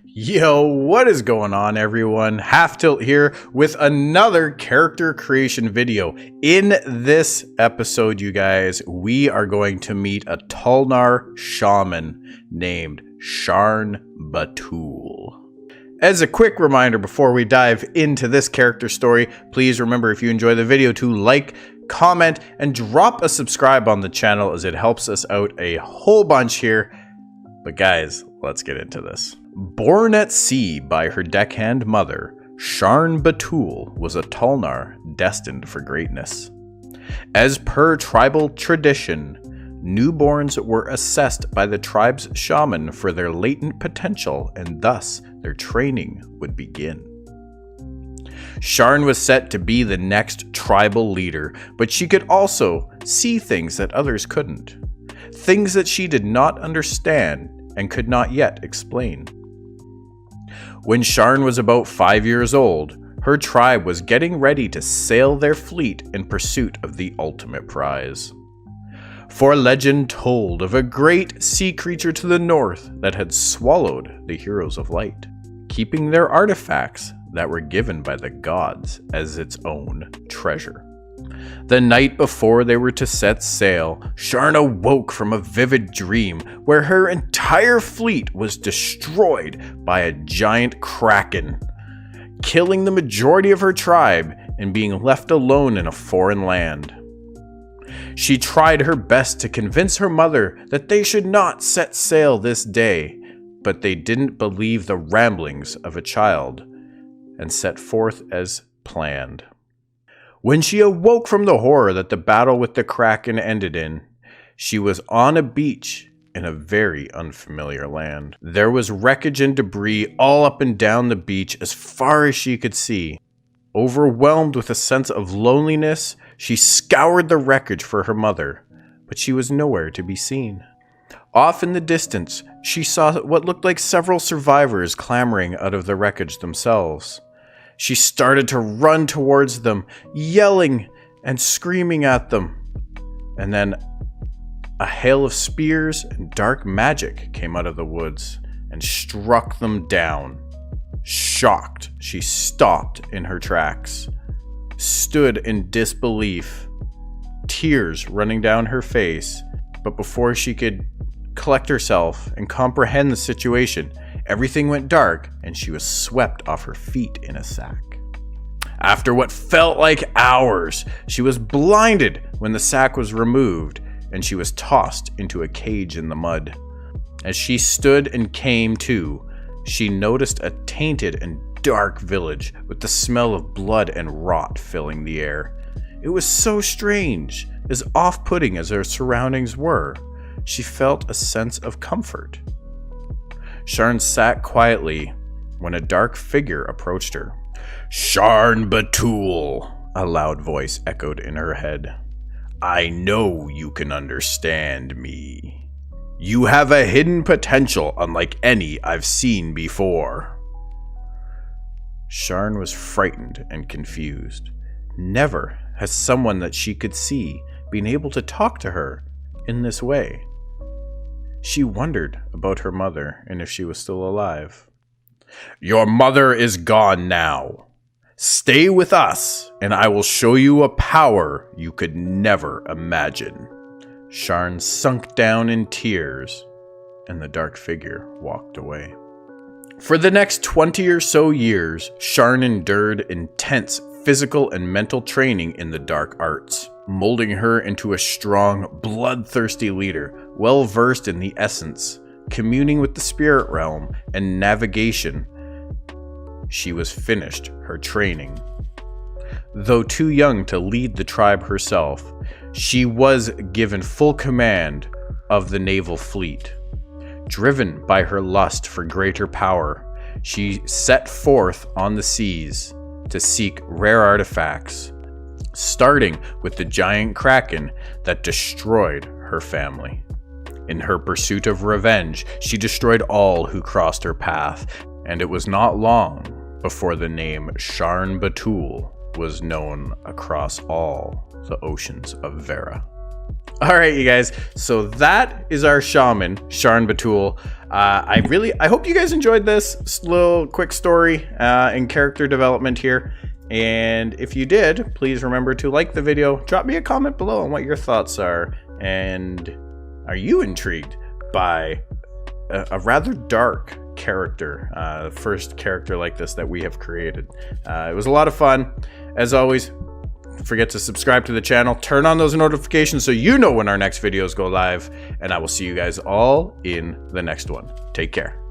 Yo, what is going on, everyone? Half Tilt here with another character creation video. In this episode, you guys, we are going to meet a Tulnar Shaman named Sharn Batul. As a quick reminder before we dive into this character story, please remember if you enjoy the video to like, comment, and drop a subscribe on the channel as it helps us out a whole bunch here. But guys, let's get into this. Born at sea by her deckhand mother, Sharn Batul was a Tulnar destined for greatness. As per tribal tradition, newborns were assessed by the tribe's shaman for their latent potential, and thus their training would begin. Sharn was set to be the next tribal leader, but she could also see things that others couldn't. Things that she did not understand and could not yet explain. When Sharn was about 5 years old, her tribe was getting ready to sail their fleet in pursuit of the ultimate prize. For legend told of a great sea creature to the north that had swallowed the heroes of light, keeping their artifacts that were given by the gods as its own treasure. The night before they were to set sail, Sharn awoke from a vivid dream where her entire fleet was destroyed by a giant kraken, killing the majority of her tribe and being left alone in a foreign land. She tried her best to convince her mother that they should not set sail this day, but they didn't believe the ramblings of a child and set forth as planned. When she awoke from the horror that the battle with the Kraken ended in, she was on a beach in a very unfamiliar land. There was wreckage and debris all up and down the beach as far as she could see. Overwhelmed with a sense of loneliness, she scoured the wreckage for her mother, but she was nowhere to be seen. Off in the distance, she saw what looked like several survivors clambering out of the wreckage themselves. She started to run towards them, yelling and screaming at them. And then a hail of spears and dark magic came out of the woods and struck them down. Shocked, she stopped in her tracks, stood in disbelief, tears running down her face. But before she could collect herself and comprehend the situation, everything went dark and she was swept off her feet in a sack. After what felt like hours, she was blinded when the sack was removed and she was tossed into a cage in the mud. As she stood and came to, she noticed a tainted and dark village with the smell of blood and rot filling the air. It was so strange, as off-putting as her surroundings were. She felt a sense of comfort. Sharn sat quietly when a dark figure approached her. "Sharn Batul," a loud voice echoed in her head. "I know you can understand me. You have a hidden potential unlike any I've seen before." Sharn was frightened and confused. Never has someone that she could see been able to talk to her in this way. She wondered about her mother and if she was still alive. "Your mother is gone now. Stay with us, and I will show you a power you could never imagine." Sharn sunk down in tears, and the dark figure walked away. For the next 20 or so years, Sharn endured intense physical and mental training in the dark arts, molding her into a strong, bloodthirsty leader, well-versed in the essence, communing with the spirit realm, and navigation. She was finished her training. Though too young to lead the tribe herself, she was given full command of the naval fleet. Driven by her lust for greater power, she set forth on the seas to seek rare artifacts, starting with the giant kraken that destroyed her family. In her pursuit of revenge, she destroyed all who crossed her path, and it was not long before the name Sharn Batul was known across all the oceans of Vera. All right, you guys, so that is our shaman, Sharn Batul. I hope you guys enjoyed this little quick story and character development here. And if you did, please remember to like the video, drop me a comment below on what your thoughts are. And are you intrigued by a rather dark character, first character like this that we have created? It was a lot of fun. As always, don't forget to subscribe to the channel, turn on those notifications so you know when our next videos go live, and I will see you guys all in the next one. Take care.